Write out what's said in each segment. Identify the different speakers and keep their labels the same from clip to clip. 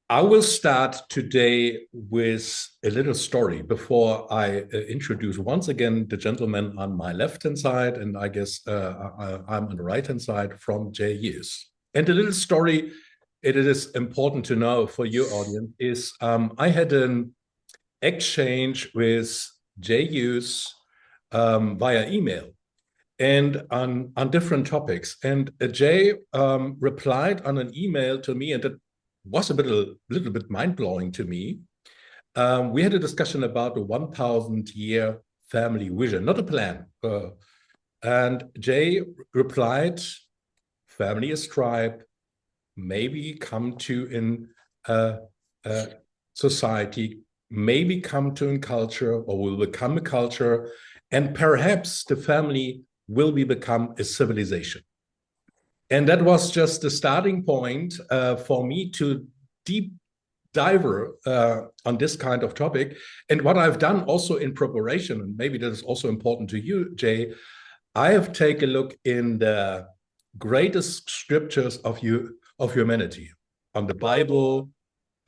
Speaker 1: I will start today with a little story before I introduce once again the gentleman on my left-hand side, and I guess I'm on the right-hand side from Jay Hughes. And the little story, it is important to know for your audience, is I had an exchange with Jay Hughes via email and on different topics. And Jay replied on an email to me, and that was a little bit mind blowing to me. We had a discussion about the 1,000-year family vision, not a plan. And Jay replied, "Family is tribe. Maybe come to in society. Maybe come to in culture, or will become a culture, and perhaps the family will become a civilization." And that was just the starting point for me to deep dive on this kind of topic. And what I've done also in preparation, and maybe that is also important to you, Jay, I have taken a look in the greatest scriptures of humanity, on the Bible,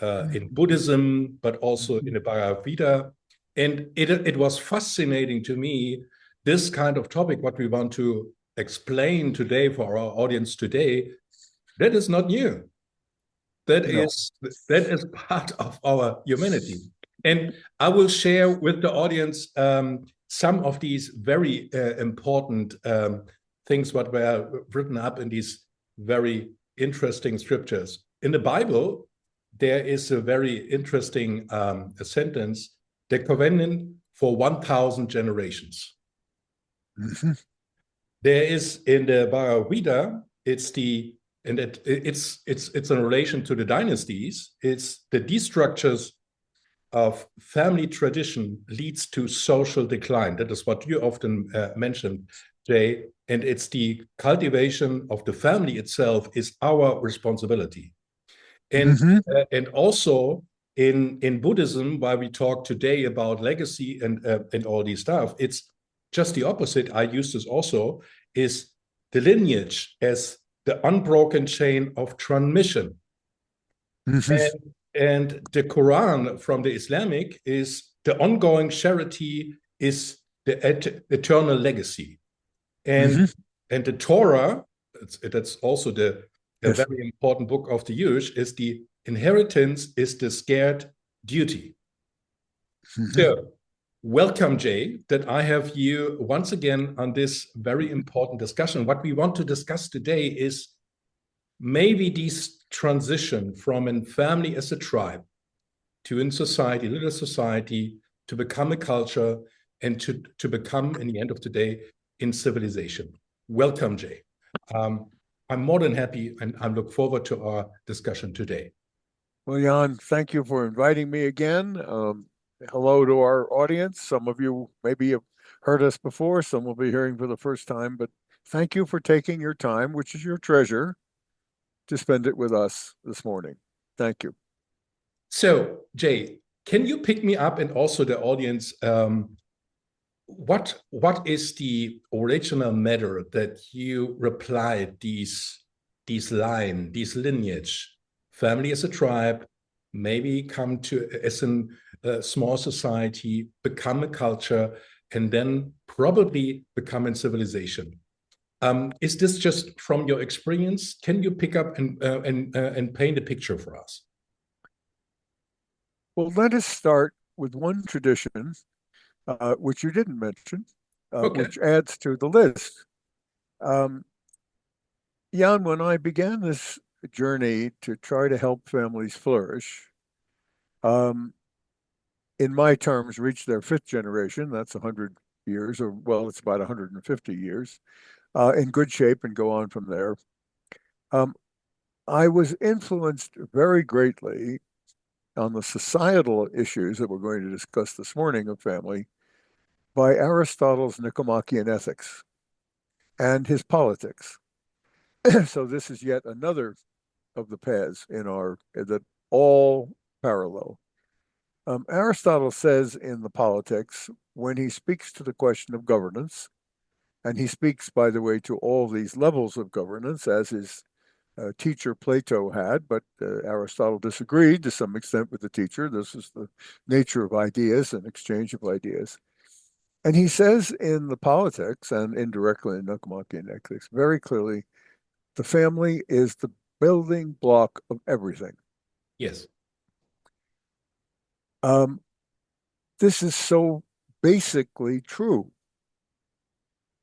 Speaker 1: in Buddhism, but also in the Bhagavad Gita. And it was fascinating to me, this kind of topic, what we want to explain today for our audience today, that is not new. That is part of our humanity. And I will share with the audience some of these very important things what were written up in these very interesting scriptures. In the Bible, there is a very interesting sentence: the covenant for 1,000 generations.
Speaker 2: Mm-hmm.
Speaker 1: There is in the Bhagavad Gita, it's in relation to the dynasties. It's the destructures of family tradition leads to social decline. That is what you often mentioned, Jay. And it's the cultivation of the family itself is our responsibility. And and also in Buddhism, while we talk today about legacy and all these stuff, it's just the opposite. I use this also, is the lineage as the unbroken chain of transmission. And the Quran from the Islamic is the ongoing charity is the eternal legacy. And the Torah, that's also the very important book of the Jewish, is the inheritance is the scared duty. So welcome, Jay, that I have you once again on this very important discussion. What we want to discuss today is maybe this transition from a family as a tribe to in society, little society, to become a culture, and to become, in the end of the day, in civilization. Welcome, Jay. I'm more than happy, and I look forward to our discussion today.
Speaker 2: Well, Jan, thank you for inviting me again. Hello to our audience. Some of you maybe have heard us before, some will be hearing for the first time, but thank you for taking your time, which is your treasure, to spend it with us this morning. Thank you.
Speaker 1: So, Jay, can you pick me up, and also the audience, what is the original matter that you replied these lineage, family as a tribe, maybe come to as a small society, become a culture, and then probably become a civilization? Is this just from your experience? Can you pick up and paint a picture for us?
Speaker 2: Well, let us start with one tradition, which you didn't mention, which adds to the list. Jan, when I began this journey to try to help families flourish, in my terms, reach their fifth generation, that's 100 years, or well, it's about 150 years, in good shape and go on from there. I was influenced very greatly on the societal issues that we're going to discuss this morning of family by Aristotle's Nicomachean Ethics and his politics. So this is yet another of the paths in our that all parallel. Aristotle says in the Politics, when he speaks to the question of governance, and he speaks, by the way, to all these levels of governance, as is teacher Plato had, but Aristotle disagreed to some extent with the teacher. This is the nature of ideas and exchange of ideas. And he says in the Politics and indirectly in 𝐘𝐻 Ethics very clearly, the family is the building block of everything.
Speaker 1: Yes.
Speaker 2: This is so basically true.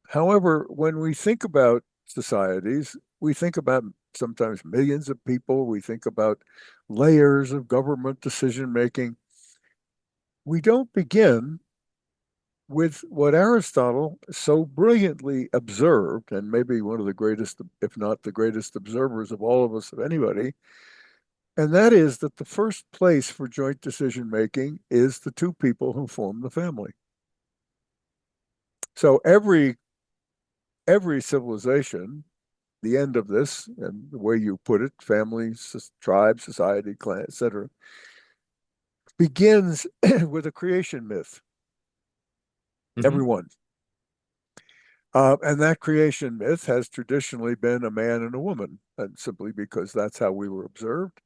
Speaker 2: However, when we think about societies, we think about sometimes millions of people, we think about layers of government decision making. We don't begin with what Aristotle so brilliantly observed, and maybe one of the greatest, if not the greatest observers of all of us, of anybody, and that is that the first place for joint decision making is the two people who form the family. So every civilization, the end of this, and the way you put it, family, tribe, society, clan, etc., begins with a creation myth. Everyone. And that creation myth has traditionally been a man and a woman, and simply because that's how we were observed.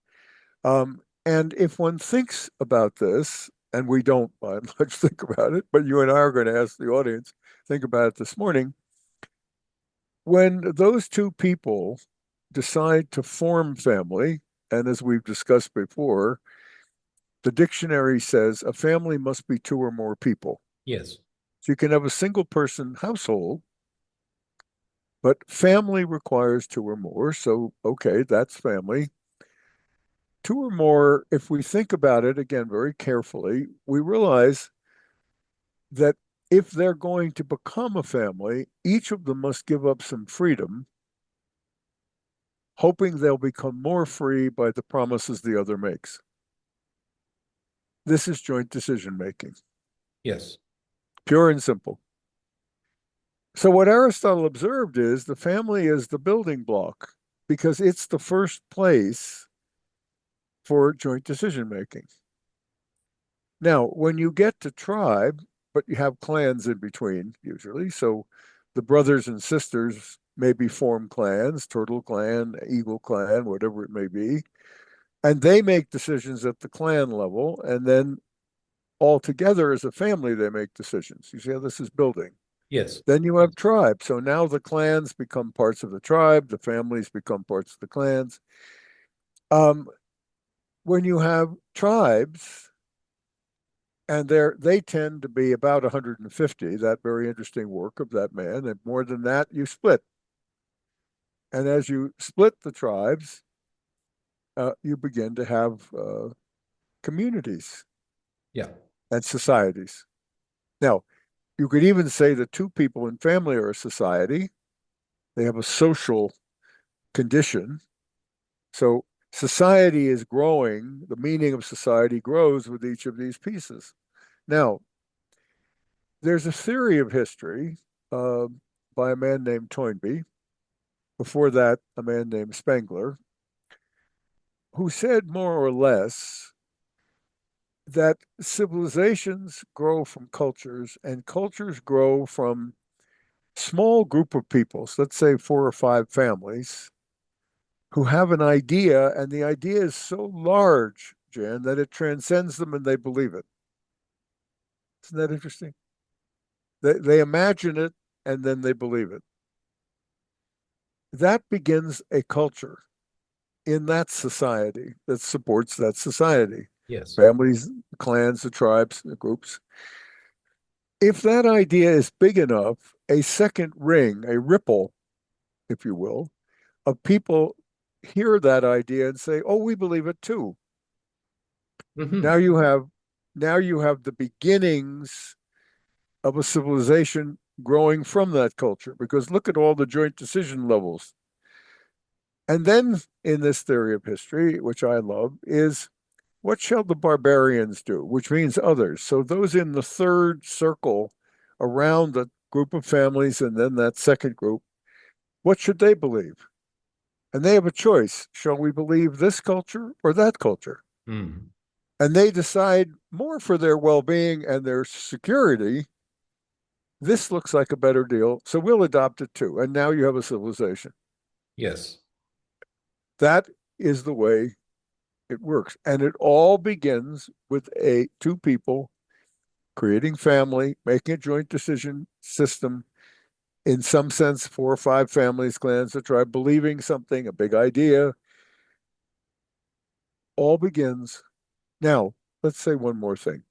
Speaker 2: And if one thinks about this, and we don't by and large think about it, but you and I are going to ask the audience, think about it this morning. When those two people decide to form family, and as we've discussed before, the dictionary says a family must be two or more people.
Speaker 1: Yes.
Speaker 2: So you can have a single person household, but family requires two or more. So, okay, that's family. Two or more, if we think about it again very carefully, we realize that if they're going to become a family, each of them must give up some freedom, hoping they'll become more free by the promises the other makes. This is joint decision making.
Speaker 1: Yes.
Speaker 2: Pure and simple. So what Aristotle observed is the family is the building block because it's the first place for joint decision making. Now, when you get to tribe, but you have clans in between usually, so the brothers and sisters maybe form clans, turtle clan, eagle clan, whatever it may be, and they make decisions at the clan level, and then all together as a family they make decisions. You see how this is building?
Speaker 1: Yes.
Speaker 2: Then you have tribes. So now the clans become parts of the tribe, the families become parts of the clans. When you have tribes, and they tend to be about 150, that very interesting work of that man, and more than that, you split. And as you split the tribes, you begin to have communities
Speaker 1: Yeah.
Speaker 2: and societies. Now, you could even say that two people in family are a society. They have a social condition. So society is growing. The meaning of society grows with each of these pieces. Now, there's a theory of history by a man named Toynbee, before that, a man named Spengler, who said more or less that civilizations grow from cultures and cultures grow from small group of people, so let's say 4 or 5 families, who have an idea, and the idea is so large, Jan, that it transcends them and they believe it. Isn't that interesting? They imagine it and then they believe it. That begins a culture in that society that supports that society.
Speaker 1: Yes.
Speaker 2: Families, clans, the tribes, the groups. If that idea is big enough, a second ring, a ripple, if you will, of people hear that idea and say, "Oh, we believe it too." Now you have the beginnings of a civilization growing from that culture, because look at all the joint decision levels. And then in this theory of history, which I love, is what shall the barbarians do, which means others. So those in the third circle around the group of families and then that second group, what should they believe? And they have a choice. Shall we believe this culture or that culture?
Speaker 1: Mm.
Speaker 2: And they decide more for their well-being and their security. This looks like a better deal, so we'll adopt it too. And now you have a civilization.
Speaker 1: Yes.
Speaker 2: That is the way it works. And it all begins with two people creating family, making a joint decision system, in some sense, 4 or 5 families, clans, a tribe, believing something, a big idea. All begins. Now, let's say one more thing.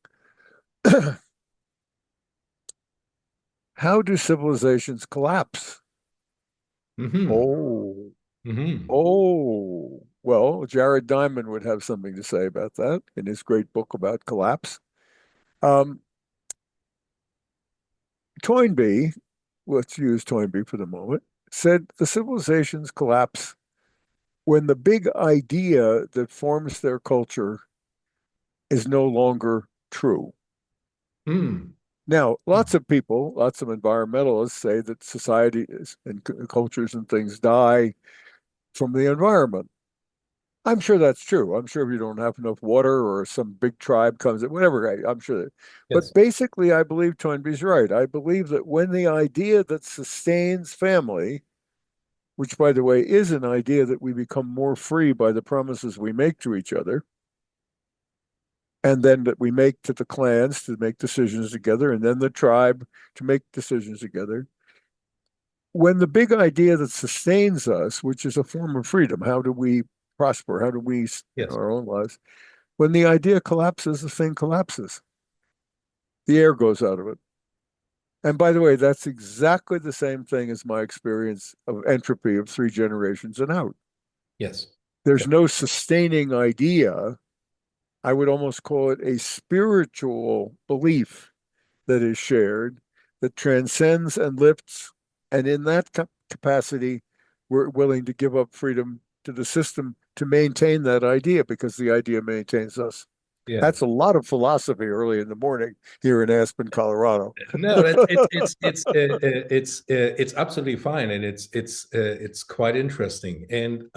Speaker 2: How do civilizations collapse?
Speaker 1: Mm-hmm.
Speaker 2: Oh,
Speaker 1: Mm-hmm.
Speaker 2: well, Jared Diamond would have something to say about that in his great book about collapse. Um, Toynbee, let's use Toynbee for the moment, said the civilizations collapse when the big idea that forms their culture is no longer true.
Speaker 1: Mm.
Speaker 2: Now, lots of people, lots of environmentalists say that societies and cultures and things die from the environment. I'm sure that's true. I'm sure if you don't have enough water or some big tribe comes in, whatever, I'm sure that. But
Speaker 1: Yes.
Speaker 2: basically, I believe Toynbee's right. I believe that when the idea that sustains family, which, by the way, is an idea that we become more free by the promises we make to each other, and then that we make to the clans to make decisions together, and then the tribe to make decisions together. When the big idea that sustains us, which is a form of freedom, how do we prosper? How do we in
Speaker 1: Yes.
Speaker 2: our own lives? When the idea collapses, the thing collapses. The air goes out of it. And by the way, that's exactly the same thing as my experience of entropy of 3 generations and out.
Speaker 1: Yes.
Speaker 2: There's
Speaker 1: Yeah.
Speaker 2: no sustaining idea. I would almost call it a spiritual belief that is shared, that transcends and lifts. And in that capacity, we're willing to give up freedom to the system to maintain that idea because the idea maintains us.
Speaker 1: Yeah.
Speaker 2: That's a lot of philosophy early in the morning here in Aspen, Colorado.
Speaker 1: No, that's it's absolutely fine, and it's quite interesting. And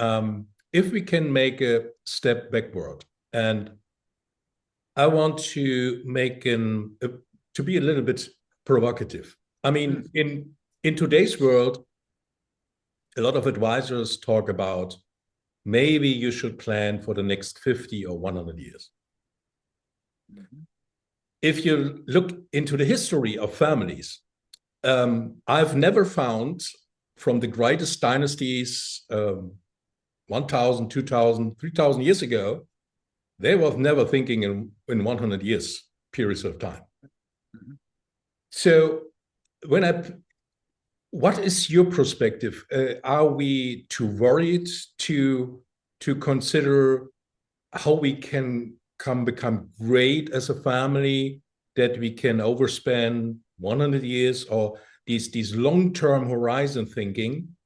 Speaker 1: if we can make a step backward, and I want to make to be a little bit provocative. I mean, in today's world, a lot of advisors talk about maybe you should plan for the next 50 or 100 years. If you look into the history of families, I've never found from the greatest dynasties 1,000, 2,000, 3,000 years ago, they were never thinking in 100 years periods of time.
Speaker 2: Mm-hmm.
Speaker 1: So when what is your perspective? Are we too worried to consider how we can become great as a family, that we can overspend 100 years, or these long-term horizon thinking,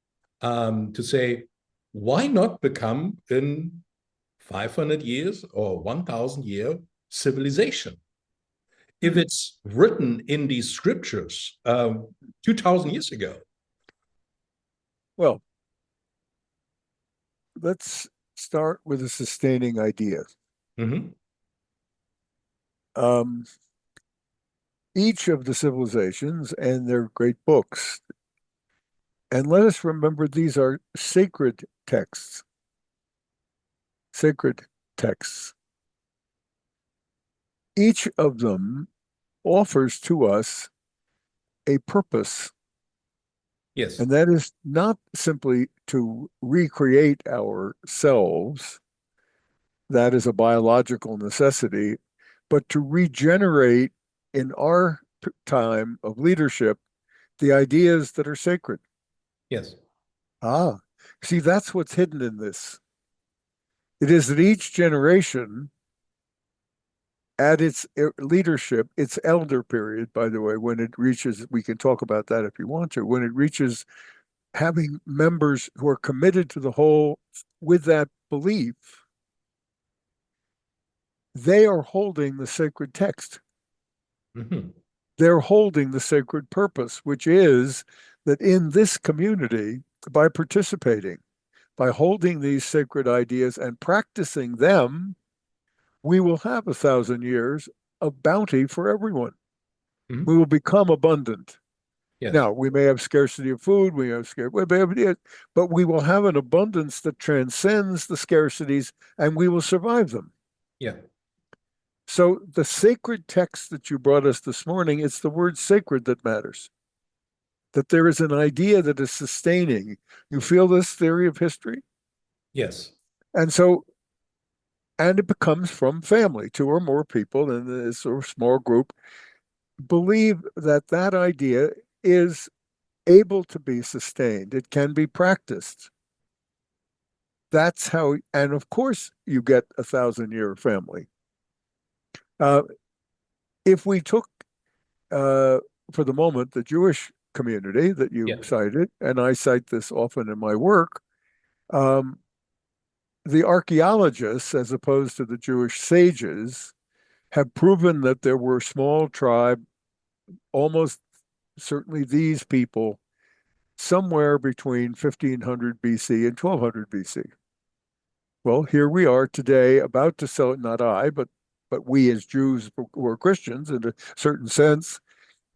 Speaker 1: to say, why not become in 500 years or 1,000 year civilization? If it's written in these scriptures 2,000 years ago.
Speaker 2: Well, let's start with a sustaining idea.
Speaker 1: Mm-hmm.
Speaker 2: Each of the civilizations and their great books, and let us remember these are sacred texts. Sacred texts. Each of them offers to us a purpose.
Speaker 1: Yes.
Speaker 2: And that is not simply to recreate ourselves, that is a biological necessity, but to regenerate in our time of leadership the ideas that are sacred.
Speaker 1: Yes.
Speaker 2: Ah, see, that's what's hidden in this. It is that each generation at its leadership, its elder period, by the way, when it reaches, we can talk about that if you want to, when it reaches having members who are committed to the whole with that belief, they are holding the sacred text.
Speaker 1: Mm-hmm.
Speaker 2: They're holding the sacred purpose, which is that in this community, by participating, by holding these sacred ideas and practicing them, we will have 1,000 years of bounty for everyone.
Speaker 1: Mm-hmm.
Speaker 2: We will become abundant.
Speaker 1: Yes.
Speaker 2: Now, we may have scarcity of food, but we will have an abundance that transcends the scarcities, and we will survive them.
Speaker 1: Yeah.
Speaker 2: So the sacred text that you brought us this morning, it's the word sacred that matters. That there is an idea that is sustaining. You feel this theory of history?
Speaker 1: Yes.
Speaker 2: And it becomes from family. Two or more people in this sort of small group believe that that idea is able to be sustained. It can be practiced. That's how, and of course, you get 1,000-year family. If we took, for the moment, the Jewish community that you cited, and I cite this often in my work, the archaeologists, as opposed to the Jewish sages, have proven that there were small tribe, almost certainly these people, somewhere between 1500 BC and 1200 BC. Well, here we are today, about to celebrate, not I, but we as Jews who are Christians in a certain sense,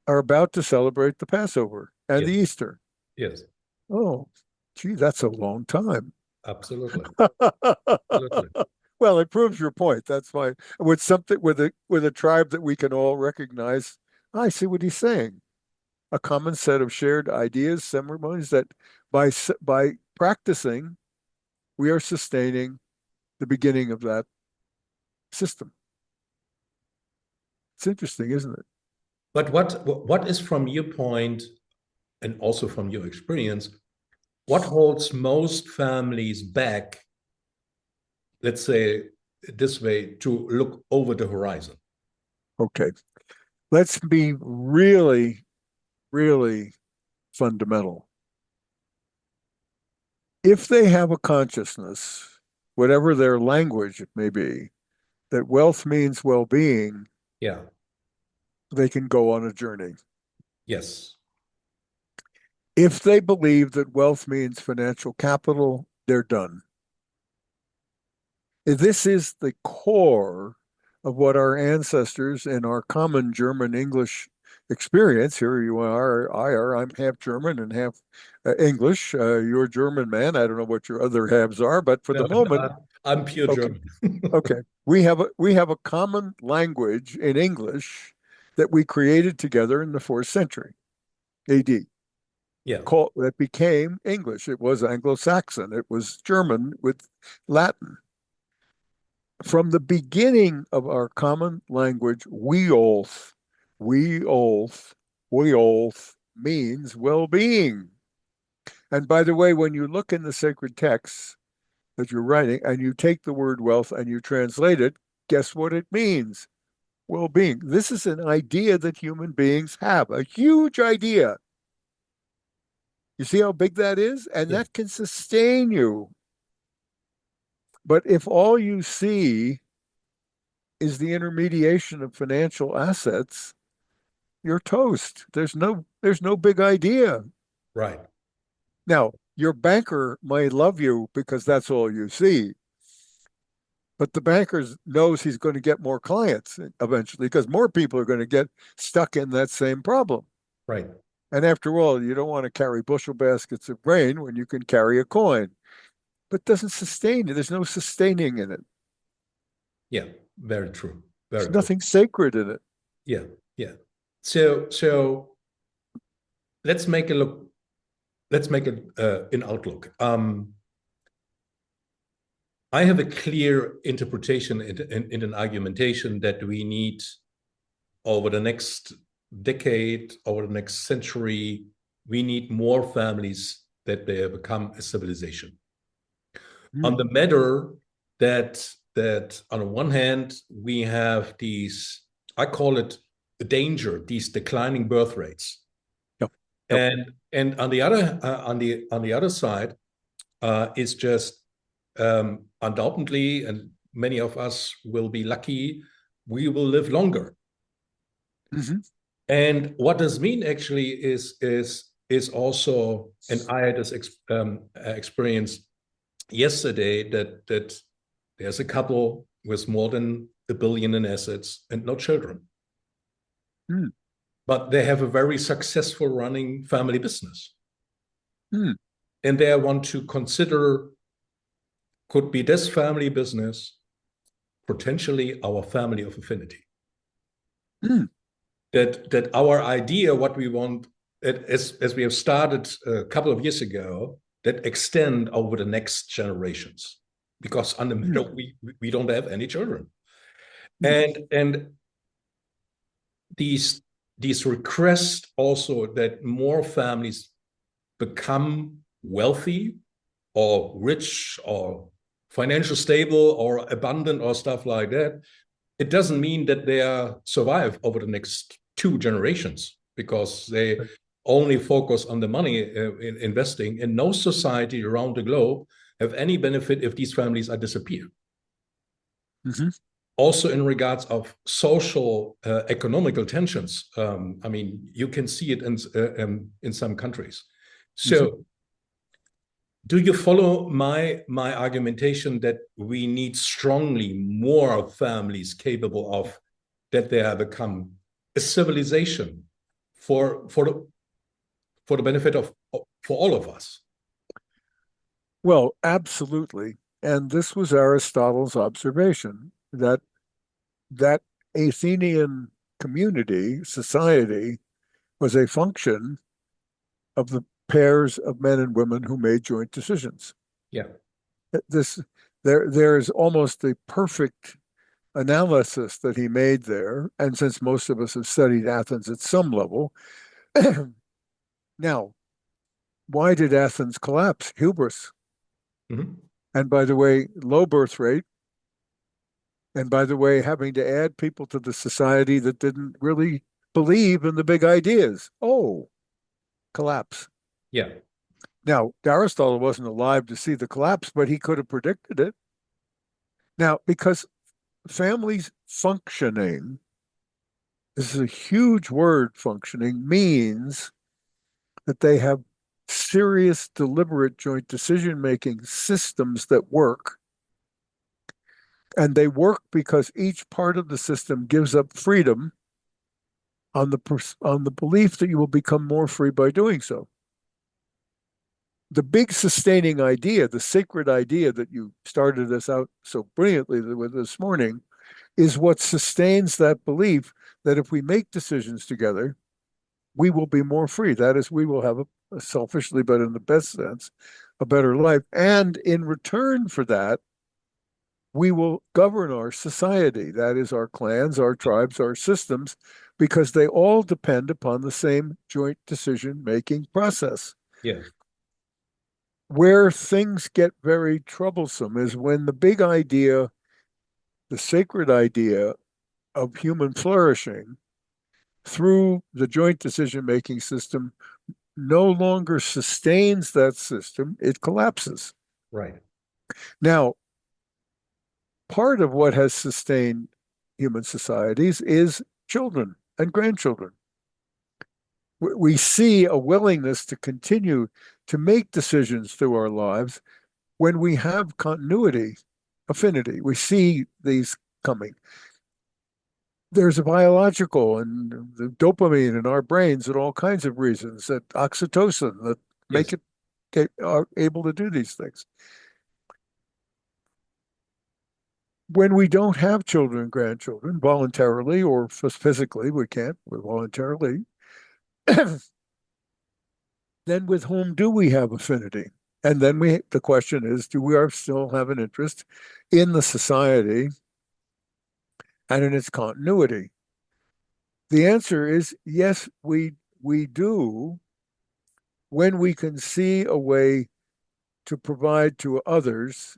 Speaker 2: are about to celebrate the Passover and the Easter.
Speaker 1: Yes.
Speaker 2: Oh, gee, that's a long time.
Speaker 1: Absolutely.
Speaker 2: Absolutely. Well, it proves your point. That's why with something with a tribe that we can all recognize. I see what he's saying. A common set of shared ideas, ceremonies that by practicing, we are sustaining the beginning of that system. It's interesting, isn't it?
Speaker 1: But what is, from your point, and also from your experience, what holds most families back, let's say this way, to look over the horizon?
Speaker 2: Okay. Let's be really, really fundamental. If they have a consciousness, whatever their language it may be, that wealth means well-being, they can go on a journey.
Speaker 1: Yes.
Speaker 2: If they believe that wealth means financial capital, they're done. This is the core of what our ancestors in our common German-English experience. Here you are, I'm half German and half English. You're a German man. I don't know what your other halves are, but for the moment,
Speaker 1: I'm pure German.
Speaker 2: Okay, we have a common language in English that we created together in the 4th century AD. That became English. It was Anglo-Saxon. It was German with Latin. From the beginning of our common language, 𝐕𝐢𝐝 means well-being. And by the way, when you look in the sacred texts that you're writing and you take the word wealth and you translate it, guess what it means? Well-being. This is an idea that human beings have, a huge idea. You see how big that is? And that can sustain you. But if all you see is the intermediation of financial assets, you're toast. There's no big idea.
Speaker 1: Right.
Speaker 2: Now, your banker might love you because that's all you see. But the banker knows he's going to get more clients eventually because more people are going to get stuck in that same problem.
Speaker 1: Right.
Speaker 2: And after all, you don't want to carry bushel baskets of grain when you can carry a coin. But it doesn't sustain it. There's no sustaining in it.
Speaker 1: Yeah, very true.
Speaker 2: There's nothing sacred in it.
Speaker 1: Yeah, yeah. So let's make a look. Let's make an outlook. I have a clear interpretation in an argumentation that we need, over the next decade, over the next century, we need more families that they have become a civilization. On the matter that on the one hand, we have these, I call it the danger, these declining birth rates. And on the other side, it's just undoubtedly, and many of us will be lucky, we will live longer. And what this mean actually is also, and I had this experience yesterday, that there's a couple with more than $1 billion in assets and no children. but they have a very successful running family business.
Speaker 2: Hmm.
Speaker 1: And they want to consider, could be this family business potentially our family of affinity.
Speaker 2: Hmm.
Speaker 1: That our idea, what we want, as we have started a couple of years ago, that extend over the next generations, because on the middle we don't have any children, and these requests also that more families become wealthy or rich or financially stable or abundant or stuff like that. It doesn't mean that they survive over the next 2 generations, because they only focus on the money in investing, and no society around the globe have any benefit if these families are disappear.
Speaker 2: Mm-hmm.
Speaker 1: Also in regards of social economical tensions, I mean, you can see it in some countries. So do you follow my argumentation that we need strongly more families capable of that they have become a civilization for the benefit of for all of us?
Speaker 2: Well, absolutely. And this was Aristotle's observation that Athenian community, society, was a function of the pairs of men and women who made joint decisions.
Speaker 1: Yeah.
Speaker 2: There's almost a perfect analysis that he made there. And since most of us have studied Athens at some level, now, why did Athens collapse? Hubris.
Speaker 1: Mm-hmm.
Speaker 2: And by the way, low birth rate. And by the way, having to add people to the society that didn't really believe in the big ideas. Oh, collapse.
Speaker 1: Yeah.
Speaker 2: Now, Aristotle wasn't alive to see the collapse, but he could have predicted it. Now, because families functioning, this is a huge word, functioning, means that they have serious, deliberate joint decision-making systems that work. And they work because each part of the system gives up freedom on the belief that you will become more free by doing so. The big sustaining idea, the sacred idea that you started us out so brilliantly with this morning, is what sustains that belief that if we make decisions together, we will be more free. That is, we will have a selfishly, but in the best sense, a better life. And in return for that, we will govern our society. That is, our clans, our tribes, our systems, because they all depend upon the same joint decision-making process.
Speaker 1: Yeah.
Speaker 2: Where things get very troublesome is when the big idea, the sacred idea of human flourishing through the joint decision-making system no longer sustains that system, it collapses.
Speaker 1: Right.
Speaker 2: Now, part of what has sustained human societies is children and grandchildren. We see a willingness to continue to make decisions through our lives when we have continuity, affinity. We see these coming. There's a biological and the dopamine in our brains and all kinds of reasons, that oxytocin that make it are able to do these things. When we don't have children and grandchildren voluntarily or physically, we can't, we're voluntarily, then with whom do we have affinity? And then the question is, do we still have an interest in the society and in its continuity? The answer is yes, we do, when we can see a way to provide to others,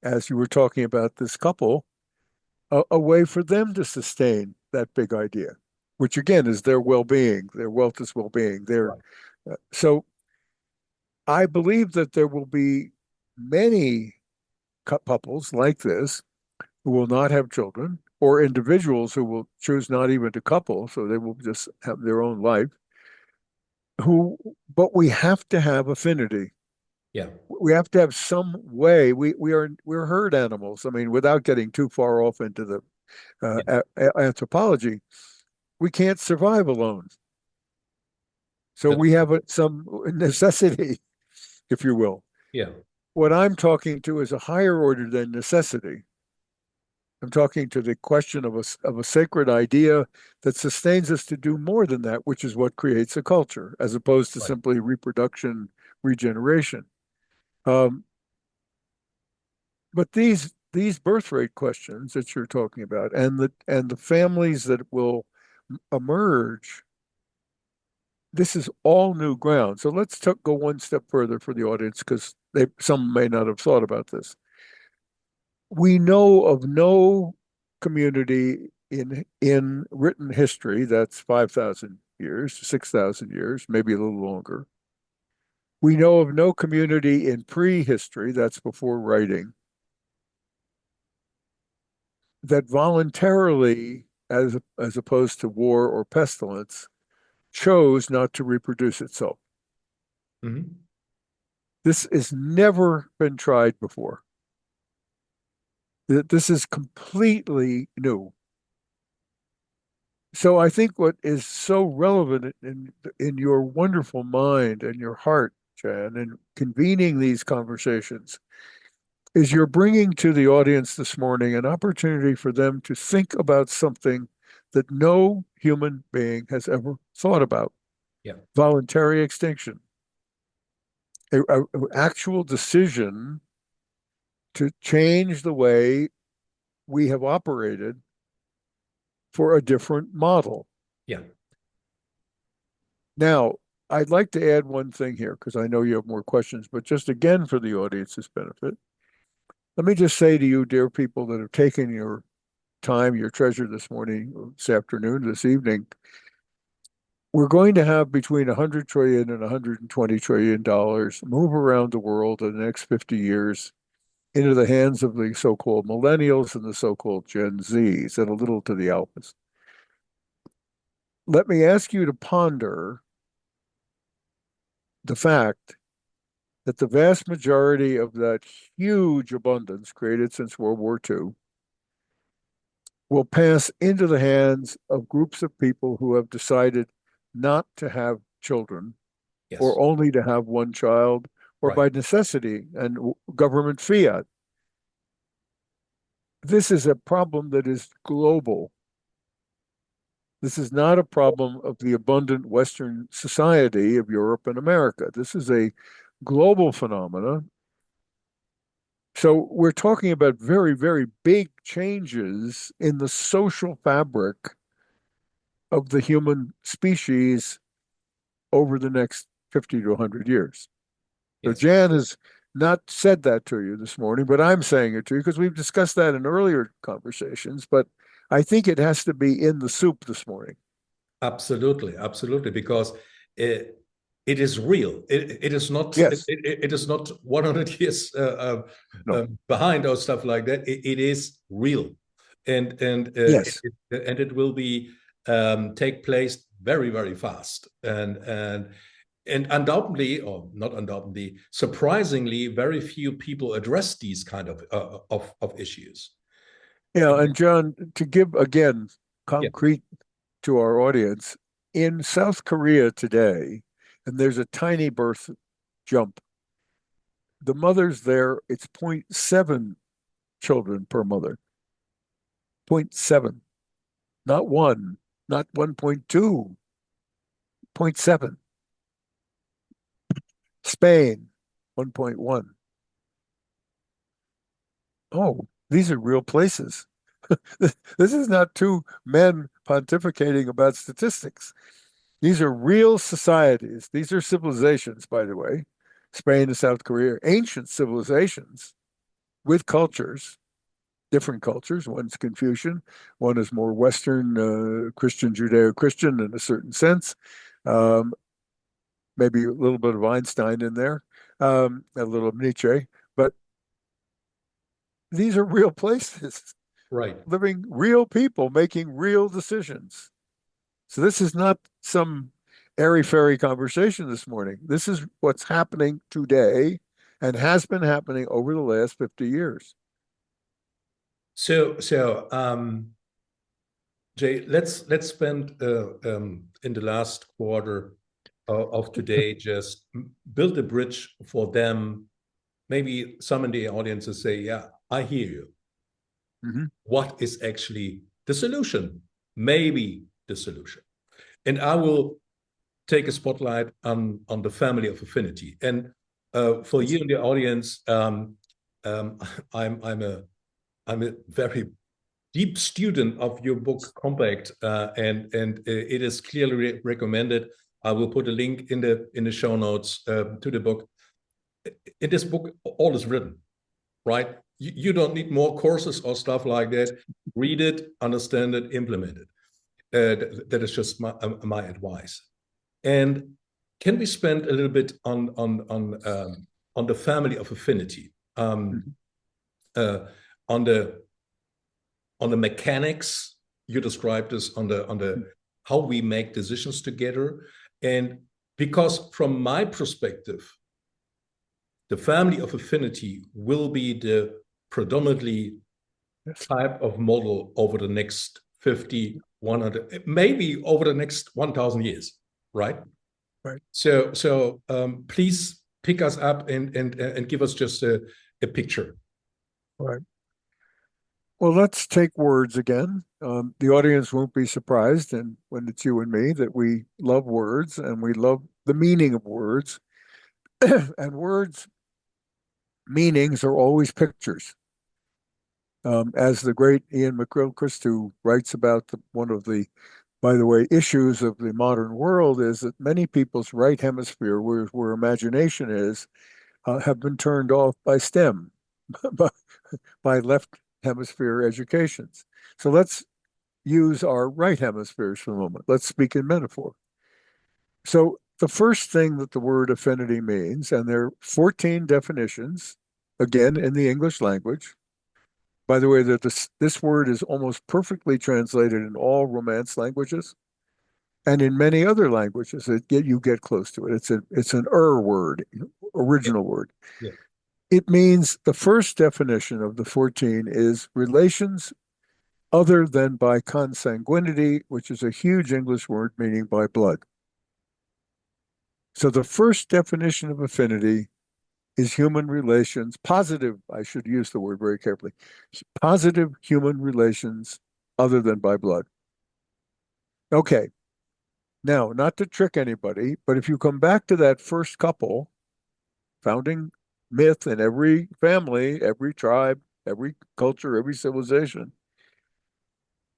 Speaker 2: as you were talking about this couple, a way for them to sustain that big idea, which again is their well-being, their wealth is well-being. So I believe that there will be many couples like this who will not have children, or individuals who will choose not even to couple, so they will just have their own life. But we have to have affinity.
Speaker 1: Yeah.
Speaker 2: We have to have some way. We're herd animals. I mean, without getting too far off into the anthropology, we can't survive alone. So
Speaker 1: That's
Speaker 2: we have some necessity, if you will.
Speaker 1: yeah.
Speaker 2: What I'm talking to is a higher order than necessity. I'm talking to the question of a sacred idea that sustains us to do more than that, which is what creates a culture, as opposed to
Speaker 1: Right.
Speaker 2: simply reproduction, regeneration. Um, but these birth rate questions that you're talking about, and the families that will emerge, this is all new ground. So let's go one step further for the audience, because some may not have thought about this. We know of no community in written history that's 5,000 years, 6,000 years, maybe a little longer. We know of no community in prehistory, that's before writing, that voluntarily, as opposed to war or pestilence, chose not to reproduce itself.
Speaker 1: Mhm.
Speaker 2: This has never been tried before. This is completely new. So I think what is so relevant in your wonderful mind and your heart, Jan, and convening these conversations is you're bringing to the audience this morning an opportunity for them to think about something that no human being has ever thought about.
Speaker 1: Yeah.
Speaker 2: Voluntary extinction, an actual decision to change the way we have operated for a different model.
Speaker 1: Yeah.
Speaker 2: Now, I'd like to add one thing here because I know you have more questions, but just again for the audience's benefit, let me just say to you, dear people that have taken your time, your treasure this morning, this afternoon, this evening, we're going to have between 100 trillion and 120 trillion dollars move around the world in the next 50 years into the hands of the so-called millennials and the so-called Gen Zs, and a little to the alphas. Let me ask you to ponder the fact that the vast majority of that huge abundance created since World War II will pass into the hands of groups of people who have decided not to have children,
Speaker 1: Yes.
Speaker 2: or only to have one child, or
Speaker 1: Right.
Speaker 2: by necessity and government fiat. This is a problem that is global. This is not a problem of the abundant Western society of Europe and America. This is a global phenomena. So we're talking about very, very big changes in the social fabric of the human species over the next 50 to 100 years. So
Speaker 1: Yes.
Speaker 2: Jan has not said that to you this morning, but I'm saying it to you because we've discussed that in earlier conversations, but I think it has to be in the soup this morning.
Speaker 1: Absolutely, absolutely, because it is real. It is not.
Speaker 2: Yes.
Speaker 1: It is not 100 years
Speaker 2: No.
Speaker 1: behind or stuff like that. It is real,
Speaker 2: Yes.
Speaker 1: and it will be take place very very fast, and undoubtedly, or not undoubtedly, surprisingly, very few people address these kind of issues.
Speaker 2: Yeah, and John, to give again
Speaker 1: Yeah.
Speaker 2: concrete to our audience, in South Korea today, and there's a tiny birth jump. The mothers there, it's 0.7 children per mother. 0.7, not one, not 1.2, 0.7. Spain, 1.1. Oh, these are real places. This is not two men pontificating about statistics. These are real societies. These are civilizations, by the way. Spain and South Korea, ancient civilizations with cultures, different cultures. One's Confucian, one is more Western, Christian, Judeo-Christian in a certain sense. Um, Maybe a little bit of Einstein in there, a little of Nietzsche, but these are real places,
Speaker 1: Right.
Speaker 2: living real people making real decisions. So this is not some airy-fairy conversation this morning. This is what's happening today and has been happening over the last 50 years.
Speaker 1: So Jay, let's spend in the last quarter of today just build a bridge for them. Maybe some in the audience will say, yeah, I hear you.
Speaker 2: Mm-hmm.
Speaker 1: What is actually the solution? Maybe the solution. And I will take a spotlight on the family of affinity. And for you in the audience, I'm a very deep student of your book Compact, and it is clearly recommended. I will put a link in the show notes to the book. In this book, all is written, right? You don't need more courses or stuff like that. Read it, understand it, implement it. That is just my advice. And can we spend a little bit on the family of affinity, on the mechanics you described this, on the how we make decisions together, and because from my perspective, the family of affinity will be the predominantly type of model over the next 50, 100, maybe over the next 1,000 years, right?
Speaker 2: Right.
Speaker 1: So please pick us up and give us just a picture.
Speaker 2: Right. Well, let's take words again. The audience won't be surprised, and when it's you and me, that we love words and we love the meaning of words. And words, meanings are always pictures. As the great Iain McGilchrist, who writes about one of the, by the way, issues of the modern world, is that many people's right hemisphere, where imagination is, have been turned off by STEM, by left hemisphere educations. So let's use our right hemispheres for a moment. Let's speak in metaphor. So the first thing that the word affinity means, and there are 14 definitions, again, in the English language. By the way, this word is almost perfectly translated in all Romance languages, and in many other languages, you get close to it. It's an word, original word.
Speaker 1: Yeah.
Speaker 2: It means the first definition of the 14 is relations other than by consanguinity, which is a huge English word meaning by blood. So the first definition of affinity is human relations, positive, I should use the word very carefully, positive human relations other than by blood. Okay, now, not to trick anybody, but if you come back to that first couple, founding myth in every family, every tribe, every culture, every civilization,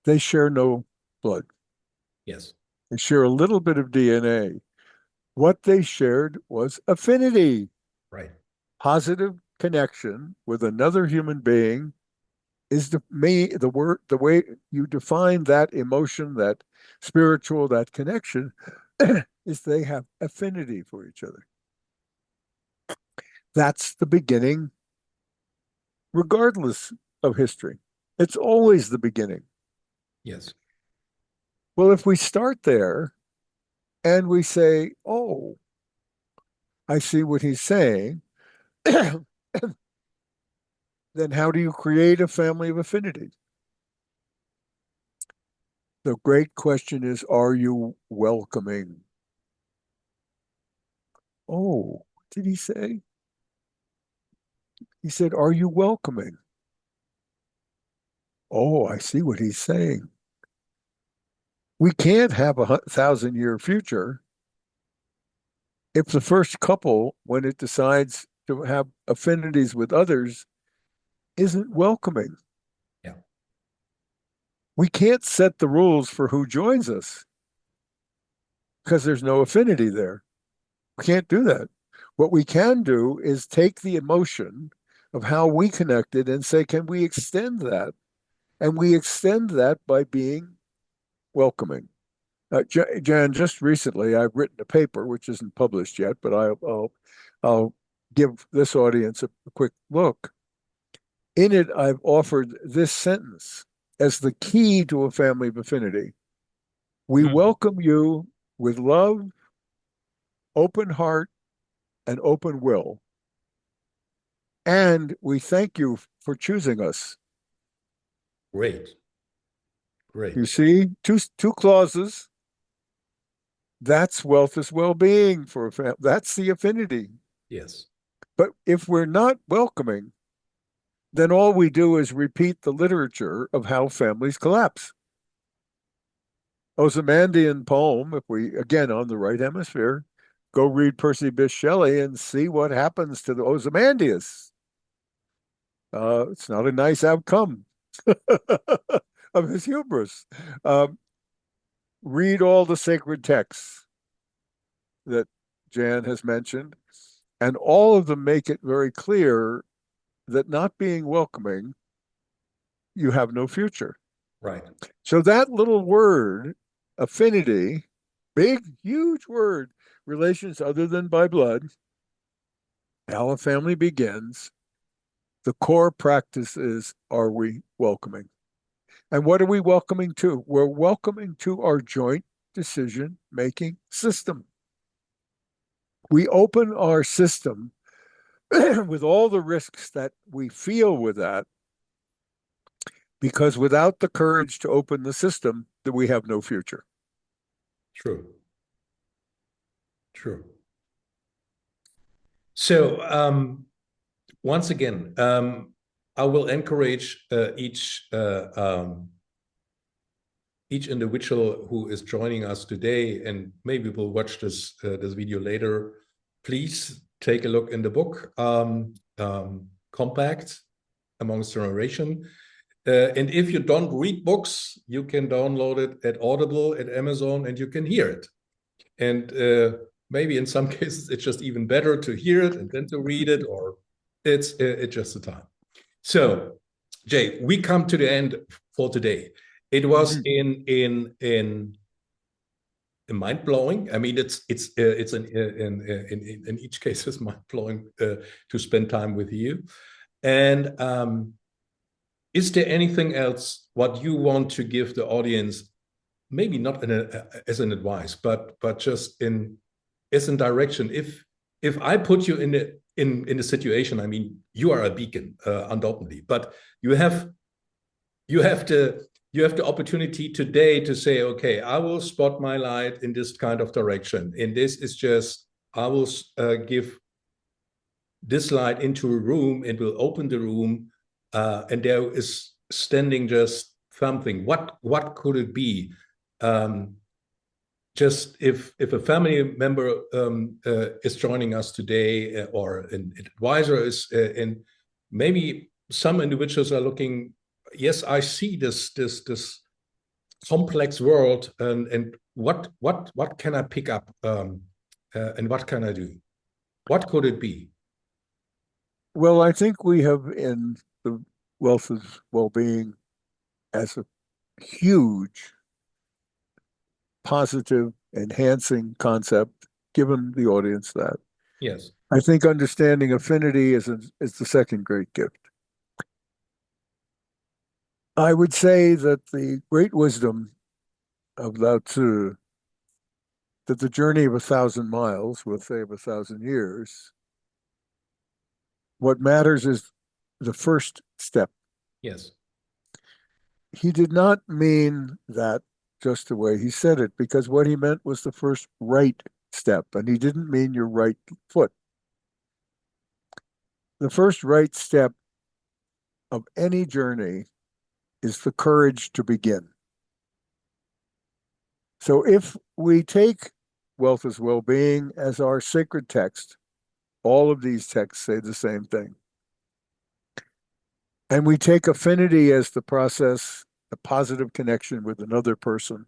Speaker 2: they share no blood.
Speaker 1: Yes.
Speaker 2: They share a little bit of DNA. What they shared was affinity.
Speaker 1: Right.
Speaker 2: Positive connection with another human being is the way you define that emotion, that spiritual, that connection, is they have affinity for each other. That's the beginning, regardless of history. It's always the beginning.
Speaker 1: Yes.
Speaker 2: Well, if we start there and we say, oh, I see what he's saying, then how do you create a family of affinity? The great question is, are you welcoming? Oh, what did he say? He said, are you welcoming? Oh, I see what he's saying. We can't have a 1,000-year future if the first couple, when it decides to have affinities with others, isn't welcoming.
Speaker 1: Yeah.
Speaker 2: We can't set the rules for who joins us because there's no affinity there. We can't do that. What we can do is take the emotion of how we connected and say, can we extend that? And we extend that by being welcoming. Jan, just recently, I've written a paper, which isn't published yet, but I'll give this audience a quick look. In it, I've offered this sentence as the key to a family of affinity. We welcome you with love, open heart, and open will. And we thank you for choosing us.
Speaker 1: Great. Great.
Speaker 2: You see, two clauses. That's wealth is well-being for a family. That's the affinity.
Speaker 1: Yes.
Speaker 2: But if we're not welcoming, then all we do is repeat the literature of how families collapse. Ozymandian poem, if we, again, on the right hemisphere, go read Percy Bysshe Shelley and see what happens to the Ozymandias. It's not a nice outcome of his hubris. Read all the sacred texts that Jan has mentioned, and all of them make it very clear that not being welcoming, you have no future.
Speaker 1: Right.
Speaker 2: So that little word, affinity, big, huge word, relations other than by blood, how a family begins, the core practice is, are we welcoming? And what are we welcoming to? We're welcoming to our joint decision-making system. We open our system with all the risks that we feel with that, because without the courage to open the system, that we have no future.
Speaker 1: True. True. So once again, I will encourage each individual who is joining us today, and maybe will watch this video later. Please take a look in the book, Compact Amongst Generation. And if you don't read books, you can download it at Audible, at Amazon, and you can hear it. And maybe in some cases, it's just even better to hear it and then to read it, or it's just the time. So, Jay, we come to the end for today. It was in mind blowing. I mean, it's in each case it's mind blowing to spend time with you. And is there anything else what you want to give the audience? Maybe not as an advice, but just as a direction. If I put you in the situation, I mean, you are a beacon, undoubtedly, but you have the opportunity today to say, okay, I will spot my light in this kind of direction. And this is just, I will give this light into a room and will open the room, and there is standing just something. What could it be? Just if a family member is joining us today, or an advisor is, and maybe some individuals are looking, yes, I see this complex world, and what can I pick up, and what can I do? What could it be?
Speaker 2: Well, I think we have in the wealth of well-being as a huge positive enhancing concept, given the audience that.
Speaker 1: Yes.
Speaker 2: I think understanding affinity is the second great gift. I would say that the great wisdom of 𝐸𝐶, that the journey of 1,000 miles will save 1,000 years. What matters is the first step.
Speaker 1: Yes.
Speaker 2: He did not mean that just the way he said it, because what he meant was the first right step, and he didn't mean your right foot. The first right step of any journey is the courage to begin. So if we take Wealth is Well-being as our sacred text, all of these texts say the same thing. And we take affinity as the process, the positive connection with another person,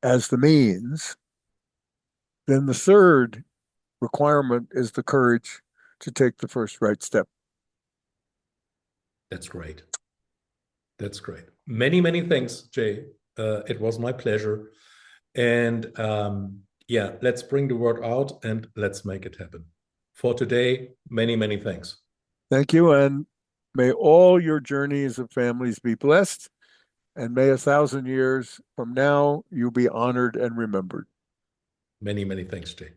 Speaker 2: as the means, then the third requirement is the courage to take the first right step.
Speaker 1: That's great. That's great. Many, many thanks, Jay. It was my pleasure. And yeah, let's bring the word out and let's make it happen. For today, many, many thanks.
Speaker 2: Thank you. And may all your journeys of families be blessed. And may 1,000 years from now, you be honored and remembered.
Speaker 1: Many, many thanks, Jay.